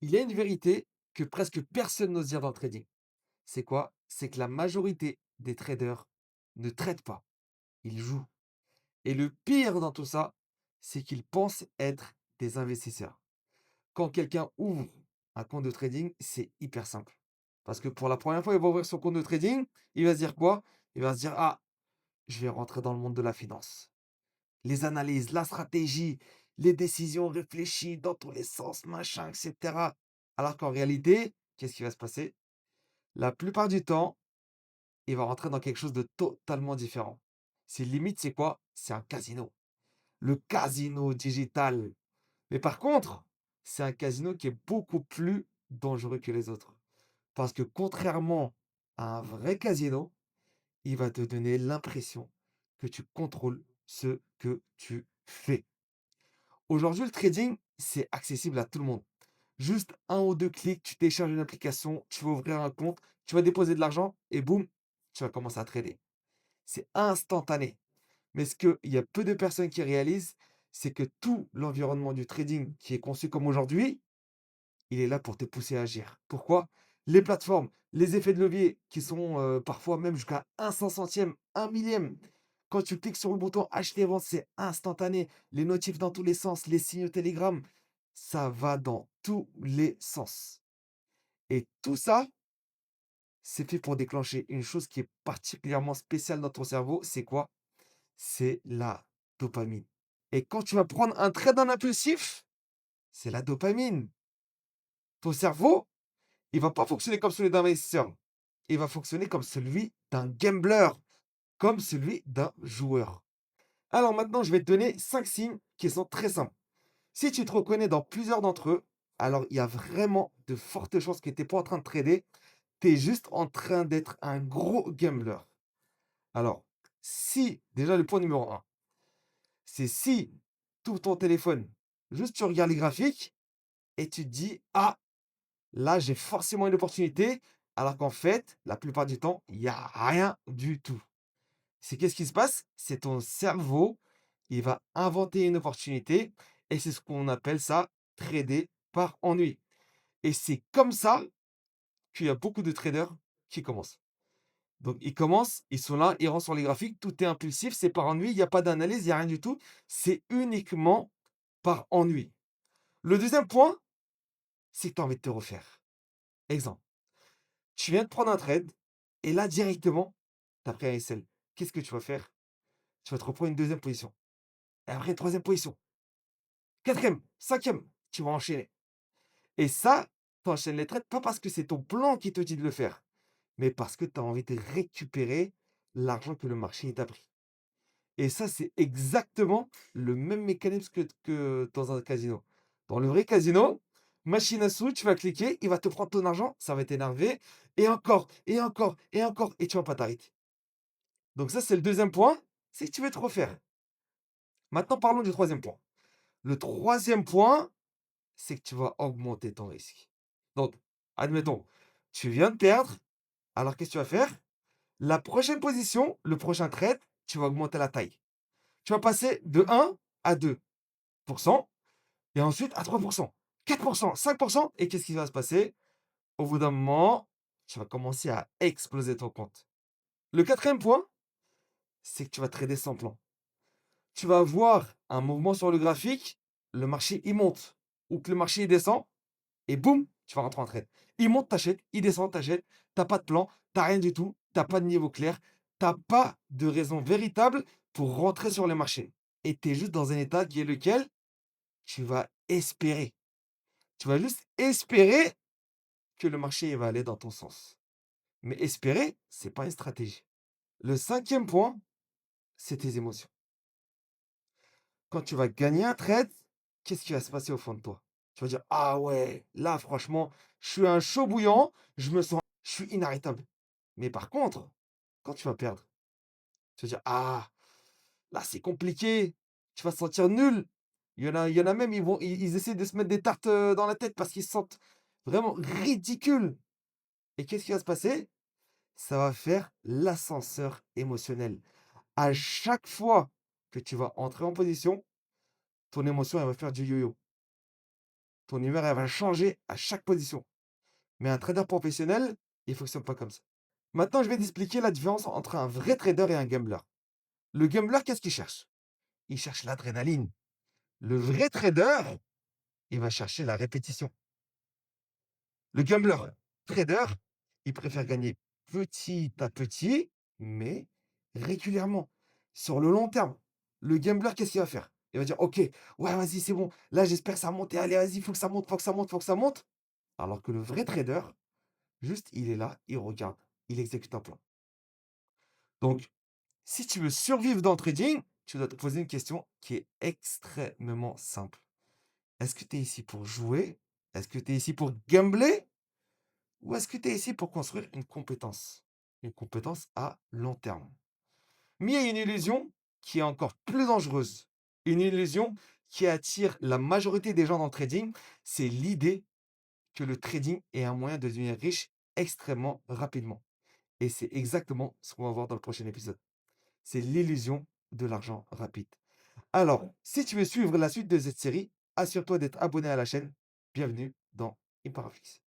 Il y a une vérité que presque personne n'ose dire dans le trading. C'est quoi? C'est que la majorité des traders ne tradent pas, ils jouent. Et le pire dans tout ça, c'est qu'ils pensent être des investisseurs. Quand quelqu'un ouvre un compte de trading, c'est hyper simple. Parce que pour la première fois, il va ouvrir son compte de trading, il va se dire quoi? Il va se dire, ah, je vais rentrer dans le monde de la finance. Les analyses, la stratégie, les décisions réfléchies dans tous les sens, machin, etc. Alors qu'en réalité, qu'est-ce qui va se passer? La plupart du temps, il va rentrer dans quelque chose de totalement différent. C'est limite, c'est quoi? C'est un casino. Le casino digital. Mais par contre, c'est un casino qui est beaucoup plus dangereux que les autres. Parce que contrairement à un vrai casino, il va te donner l'impression que tu contrôles ce que tu fais. Aujourd'hui, le trading, c'est accessible à tout le monde. Juste un ou deux clics, tu télécharges une application, tu vas ouvrir un compte, tu vas déposer de l'argent et boum, tu vas commencer à trader. C'est instantané. Mais ce qu'il y a peu de personnes qui réalisent, c'est que tout l'environnement du trading qui est conçu comme aujourd'hui, il est là pour te pousser à agir. Pourquoi? Les plateformes, les effets de levier qui sont parfois même jusqu'à un 500e, un millième. Quand tu cliques sur le bouton acheter, vendre, c'est instantané. Les notifs dans tous les sens, les signaux Telegram, ça va dans tous les sens. Et tout ça, c'est fait pour déclencher une chose qui est particulièrement spéciale dans ton cerveau. C'est quoi? C'est la dopamine. Et quand tu vas prendre un trade en impulsif, c'est la dopamine. Ton cerveau, il va pas fonctionner comme celui d'un investisseur. Il va fonctionner comme celui d'un gambler, comme celui d'un joueur. Alors maintenant, je vais te donner 5 signes qui sont très simples. Si tu te reconnais dans plusieurs d'entre eux, alors il y a vraiment de fortes chances que tu n'es pas en train de trader, tu es juste en train d'être un gros gambler. Alors, si, déjà le point numéro un, c'est si tu ouvres ton téléphone, juste tu regardes les graphiques et tu te dis, ah, là, j'ai forcément une opportunité, alors qu'en fait, la plupart du temps, il y a rien du tout. C'est qu'est-ce qui se passe? C'est ton cerveau, il va inventer une opportunité et c'est ce qu'on appelle ça trader par ennui. Et c'est comme ça qu'il y a beaucoup de traders qui commencent. Donc ils commencent, ils sont là, ils rentrent sur les graphiques, tout est impulsif, c'est par ennui, il y a pas d'analyse, il y a rien du tout. C'est uniquement par ennui. Le deuxième point, c'est que tu as envie de te refaire. Exemple. Tu viens de prendre un trade et là, directement, tu as pris un SL. Qu'est-ce que tu vas faire? Tu vas te reprendre une deuxième position. Et après, une troisième position. Quatrième, cinquième, tu vas enchaîner. Et ça, tu enchaînes les trades, pas parce que c'est ton plan qui te dit de le faire, mais parce que tu as envie de récupérer l'argent que le marché t'a pris. Et ça, c'est exactement le même mécanisme que dans un casino. Dans le vrai casino, machine à sous, tu vas cliquer, il va te prendre ton argent, ça va t'énerver, et encore, et encore, et encore, et tu vas pas t'arrêter. Donc ça, c'est le deuxième point, c'est que tu veux te refaire. Maintenant, parlons du troisième point. Le troisième point, c'est que tu vas augmenter ton risque. Donc, admettons, tu viens de perdre, alors qu'est-ce que tu vas faire? La prochaine position, le prochain trade, tu vas augmenter la taille. Tu vas passer de 1 à 2% et ensuite à 3%, 4%, 5%. Et qu'est-ce qui va se passer? Au bout d'un moment, tu vas commencer à exploser ton compte. Le quatrième point, c'est que tu vas trader sans plan. Tu vas voir un mouvement sur le graphique, le marché il monte ou que le marché il descend et boum, tu vas rentrer en trade. Il monte, t'achètes, il descend, t'achètes, t'as pas de plan, t'as rien du tout, t'as pas de niveau clair, t'as pas de raison véritable pour rentrer sur le marché. Et tu es juste dans un état qui est lequel? Tu vas espérer. Tu vas juste espérer que le marché il va aller dans ton sens. Mais espérer, c'est pas une stratégie. Le cinquième point, c'est tes émotions. Quand tu vas gagner un trade, qu'est-ce qui va se passer au fond de toi? Tu vas dire: «Ah ouais, là franchement, je suis un chaud bouillant, je suis inarrêtable». Mais par contre, quand tu vas perdre, tu vas dire: «Ah, là c'est compliqué». Tu vas te sentir nul. Il y en a même, ils essaient de se mettre des tartes, dans la tête parce qu'ils se sentent vraiment ridicules. Et qu'est-ce qui va se passer? Ça va faire l'ascenseur émotionnel. À chaque fois que tu vas entrer en position, ton émotion, elle va faire du yo-yo. Ton humeur, elle va changer à chaque position. Mais un trader professionnel, il fonctionne pas comme ça. Maintenant, je vais t'expliquer la différence entre un vrai trader et un gambler. Le gambler, qu'est-ce qu'il cherche? Il cherche l'adrénaline. Le vrai trader, il va chercher la répétition. Le gambler, trader, il préfère gagner petit à petit, mais régulièrement, sur le long terme. Le gambler, qu'est-ce qu'il va faire? Il va dire: «OK, ouais, vas-y, c'est bon. Là, j'espère que ça monte. Allez, vas-y, il faut que ça monte, faut que ça monte, faut que ça monte». Alors que le vrai trader, juste, il est là, il regarde, il exécute un plan. Donc, si tu veux survivre dans le trading, tu dois te poser une question qui est extrêmement simple. Est-ce que tu es ici pour jouer? Est-ce que tu es ici pour gambler? Ou est-ce que tu es ici pour construire une compétence? Une compétence à long terme. Mais il y a une illusion qui est encore plus dangereuse. Une illusion qui attire la majorité des gens dans le trading, c'est l'idée que le trading est un moyen de devenir riche extrêmement rapidement. Et c'est exactement ce qu'on va voir dans le prochain épisode. C'est l'illusion de l'argent rapide. Alors, si tu veux suivre la suite de cette série, assure-toi d'être abonné à la chaîne. Bienvenue dans Imparaflix.